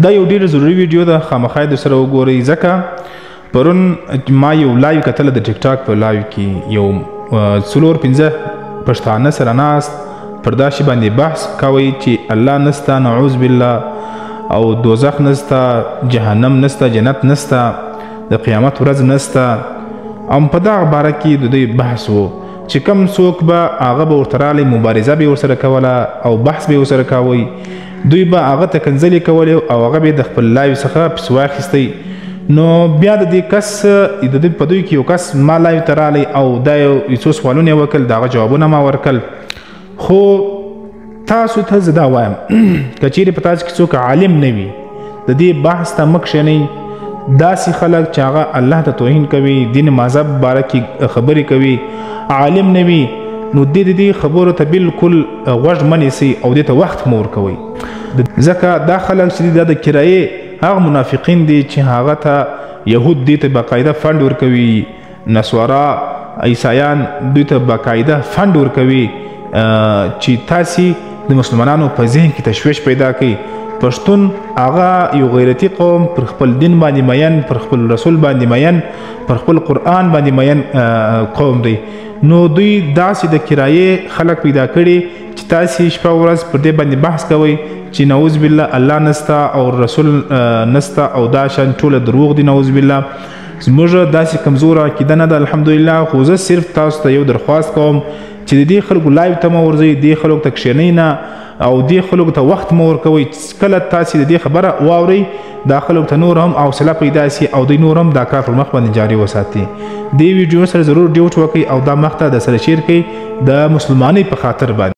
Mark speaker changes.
Speaker 1: دا یو ډیر ضروری ویډیو ده، خامخا د سره وګورئ ځکه پرون ما یو لایو کتل د ټیک ټاک په لایو کې یو 4-5 پښتانه سره ناست پر دا شی باندې بحث کوي چې الله نسته، نعوذ بالله، او دوزخ نسته، جهنم نسته، جنت نسته، د قیامت ورځ نسته. په دغه باره کې د دوی بحث و چې کم څوک به هغه به ورته رالی مبارزه به ورسره کوله او بحث به ورسره کوئ، دوی به هغه ته کنځلې کولې او هغه به د خپل لایو څخه پیسې واخیستی. نو بیا د دې کس د دې په دوی کې یو کس ما لایو ته رالی او دا یو څو سوالونه یې وکړل، د هغه جوابونه ما ورکړل. خو تاسو ته زه دا وایم که چیرې په تاسو کې څوک عالم نه وي د دې بحث ته مه کښېنئ. داسې خلک چې هغه الله ته توهین کوي، دین مذهب باره کې خبرې کوي، عالم نه وي، نو دې خبرو ته بالکل غوږ مه نیسئ او دې ته وخت مه ورکوئ. ځکه دا خلک چې دا د کرایې هغه منافقین دي چې هغه ته یهود دې ته باقاعده فنډ ورکوي، نصارا عیسایان دوی ته باقاعده فنډ ورکوي چې تاسې د مسلمانانو په ذهن کې تشویش پیدا کوي. پښتون هغه یو غیرتي قوم، پر خپل دین باندې مین، پر خپل رسول باندې مین، پر خپل قرآن باندې مین قوم دی. نو دوی داسې د کرایې خلک پیدا کړي چې تاسې شپه ورځ پر دې باندې بحث کوئ چې نعوذ بالله الله نسته او رسول نسته او دا شان ټوله دروغ دي. نعوذ بالله زموږ داسې کمزوره عقیده نه ده الحمدلله. خو زه صرف تاسو ته یو درخواست کوم چې د دې خلکو لایو ته مه ورځئ، دې خلکو ته کښېنئ نه او دې خلکو ته وخت مه ورکوئ. کله تاسې د دې خبره واورئ دا خلکو ته نور هم حوصله پیدا سي او دوی نور هم دا کار پر مخ باندې جاري وساتي. دې ویډیو سره ضرور ډیوټ وکړئ او دا مخ ته د سره شیر کړئ د مسلمانۍ په خاطر باندې.